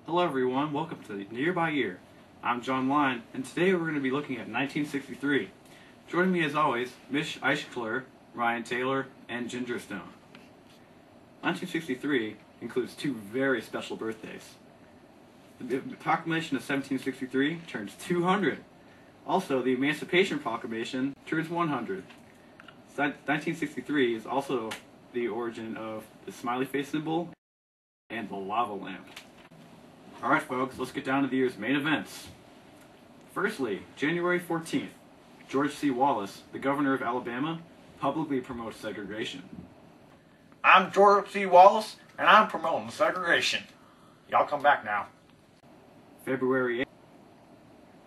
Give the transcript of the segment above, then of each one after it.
Hello everyone, welcome to Year by Year. I'm John Line, and today we're going to be looking at 1963. Joining me as always, Mish Eichler, Ryan Taylor, and Ginger Stone. 1963 includes two very special birthdays. The Proclamation of 1763 turns 200. Also, the Emancipation Proclamation turns 100. 1963 is also the origin of the smiley face symbol and the lava lamp. Alright folks, let's get down to the year's main events. Firstly, January 14th, George C. Wallace, the governor of Alabama, publicly promotes segregation. I'm George C. Wallace, and I'm promoting segregation. Y'all come back now. February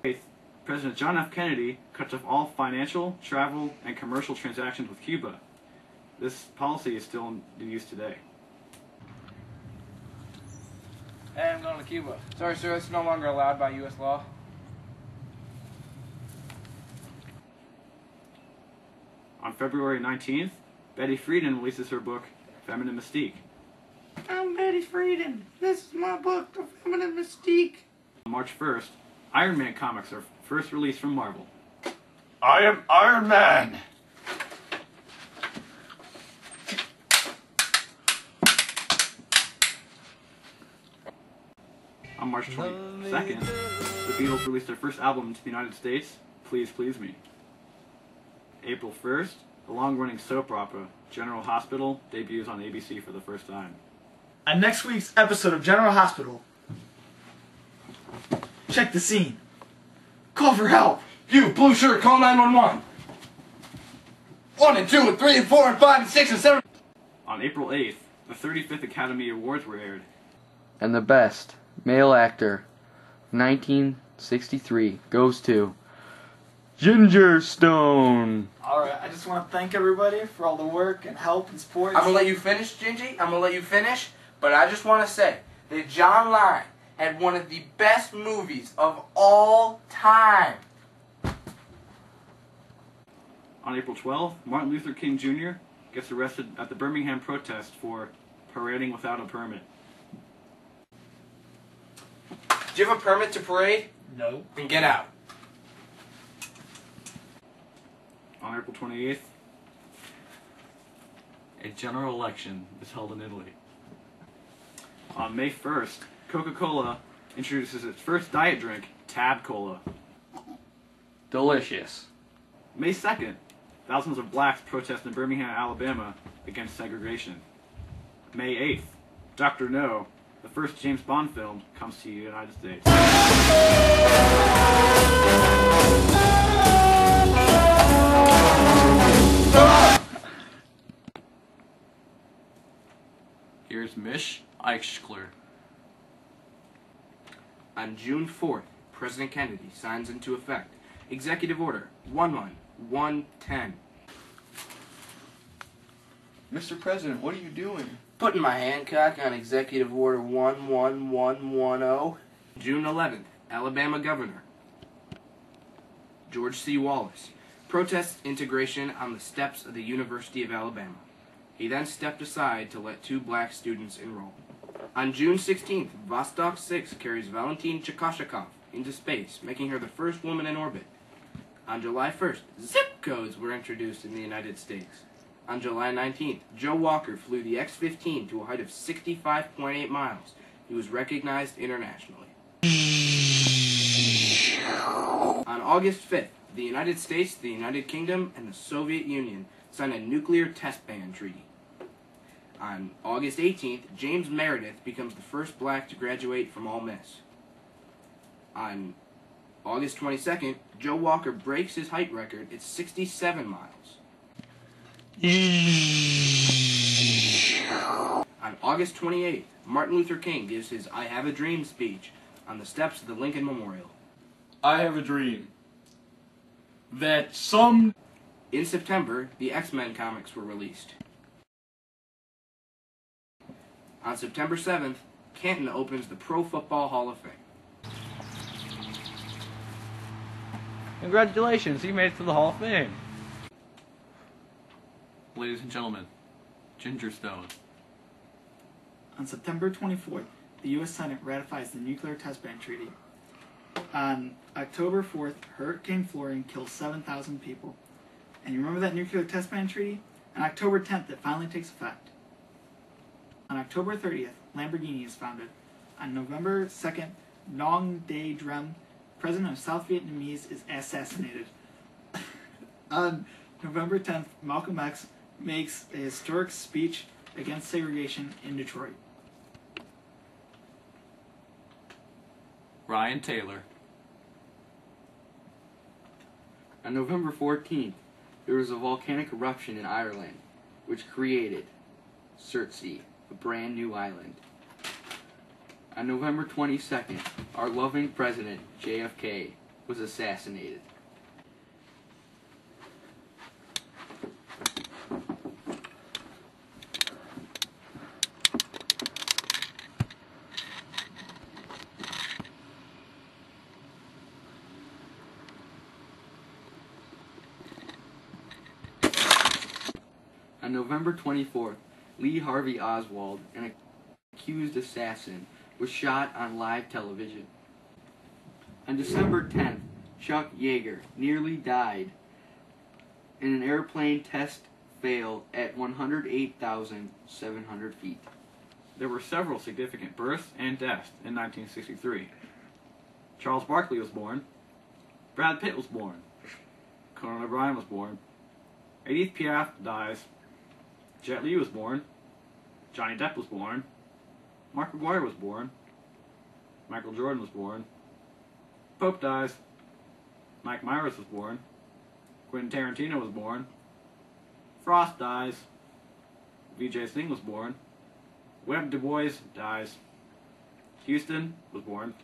8th, President John F. Kennedy cuts off all financial, travel, and commercial transactions with Cuba. This policy is still in use today. Hey, I'm going to Cuba. Sorry, sir, it's no longer allowed by U.S. law. On February 19th, Betty Friedan releases her book, Feminine Mystique. I'm Betty Friedan. This is my book, The Feminine Mystique. On March 1st, Iron Man comics are first released from Marvel. I am Iron Man. On March 22nd, the Beatles released their first album into the United States, Please Please Me. April 1st, the long-running soap opera, General Hospital, debuts on ABC for the first time. On next week's episode of General Hospital, check the scene. Call for help. You, blue shirt, call 911. 1 and 2 and 3 and 4 and 5 and 6 and 7. On April 8th, the 35th Academy Awards were aired. And the best male actor, 1963, goes to Ginger Stone. Alright, I just want to thank everybody for all the work and help and support. I'm going to let you finish, Gingy. I'm going to let you finish. But I just want to say that John Line had one of the best movies of all time. On April 12th, Martin Luther King Jr. gets arrested at the Birmingham protest for parading without a permit. Do you have a permit to parade? No. Then get out. On April 28th, a general election is held in Italy. On May 1st, Coca-Cola introduces its first diet drink, Tab Cola. Delicious. May 2nd, thousands of blacks protest in Birmingham, Alabama against segregation. May 8th, Dr. No, the first James Bond film, comes to the United States. Here's Mish Eichler. On June 4th, President Kennedy signs into effect Executive Order 11110. Mr. President, what are you doing? Putting my Hancock on Executive Order 11110. June 11th, Alabama Governor George C. Wallace protests integration on the steps of the University of Alabama. He then stepped aside to let 2 black students enroll. On June 16th, Vostok 6 carries Valentin Chikashikov into space, making her the first woman in orbit. On July 1st, zip codes were introduced in the United States. On July 19th, Joe Walker flew the X-15 to a height of 65.8 miles. He was recognized internationally. On August 5th, the United States, the United Kingdom, and the Soviet Union signed a nuclear test ban treaty. On August 18th, James Meredith becomes the first black to graduate from Ole Miss. On August 22nd, Joe Walker breaks his height record at 67 miles. On August 28th, Martin Luther King gives his I Have a Dream speech on the steps of the Lincoln Memorial. I have a dream that some... In September, the X-Men comics were released. On September 7th, Canton opens the Pro Football Hall of Fame. Congratulations, you made it to the Hall of Fame. Ladies and gentlemen, Ginger Stone. On September 24th, the U.S. Senate ratifies the Nuclear Test Ban Treaty. On October 4th, Hurricane Florence kills 7,000 people. And you remember that Nuclear Test Ban Treaty? On October 10th, it finally takes effect. On October 30th, Lamborghini is founded. On November 2nd, Nong Dae Drem, president of South Vietnamese, is assassinated. On November 10th, Malcolm X makes a historic speech against segregation in Detroit. Ryan Taylor. On November 14th, there was a volcanic eruption in Ireland, which created Surtsey, a brand new island. On November 22nd, our loving president, JFK, was assassinated. On November 24th, Lee Harvey Oswald, an accused assassin, was shot on live television. On December 10th, Chuck Yeager nearly died in an airplane test fail at 108,700 feet. There were several significant births and deaths in 1963. Charles Barkley was born. Brad Pitt was born. Conan O'Brien was born. Edith Piaf dies. Jet Li was born. Johnny Depp was born. Mark McGuire was born. Michael Jordan was born. Pope dies. Mike Myers was born. Quentin Tarantino was born. Frost dies. Vijay Singh was born. Webb Du Bois dies. Houston was born.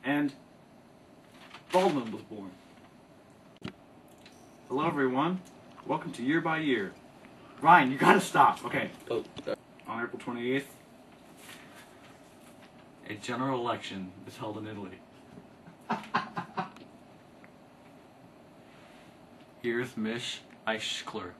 And Baldwin was born. Hello everyone. Welcome to Year by Year. Ryan, you gotta stop. Okay. Oh, sorry. On April 28th, a general election is held in Italy. Here's Mish Eichler.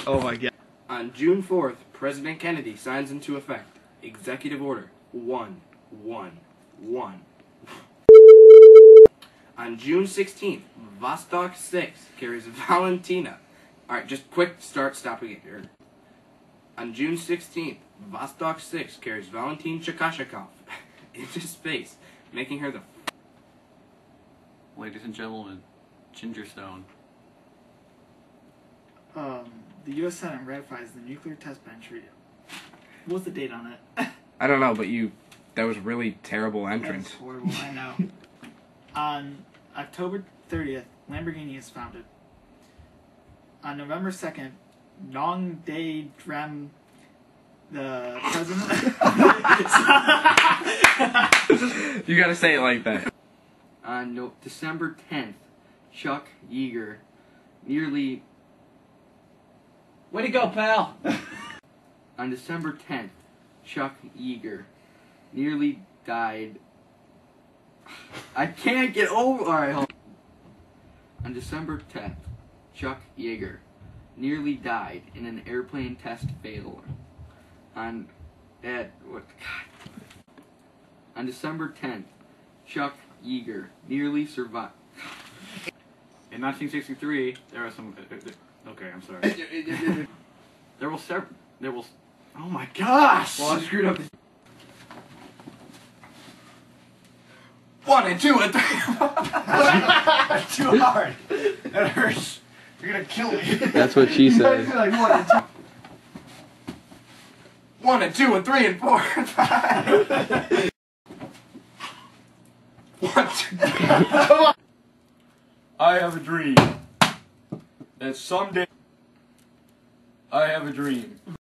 Oh my god. On June 4th, President Kennedy signs into effect Executive Order 111. On June 16th, Vostok 6 carries Valentina. Alright, just quick stop again. On June 16th, Vostok 6 carries Valentin Chakashikov into space, making her the... Ladies and gentlemen, Gingerstone. The U.S. Senate ratifies the Nuclear Test Ban Treaty. What's the date on it? I don't know, but that was really terrible entrance. That's horrible, I know. On October 30th, Lamborghini is founded. On November 2nd, Nong Dae Drem, the president... You gotta say it like that. On December 10th, Chuck Yeager nearly... Way to go, pal! On December 10th, Chuck Yeager nearly died... I can't get over... Alright, hold on. On December 10th, Chuck Yeager nearly died in an airplane test failure. On December 10th, Chuck Yeager nearly survived. In 1963, there was some... okay, I'm sorry. There was oh my gosh! Well, I screwed up. 1 and 2 and 3. Too hard. That hurts. You're gonna kill me. That's what she said. Like 1 and 2. 1 and 2 and 3 and 4 and 5. 1, 2. I have a dream that someday I have a dream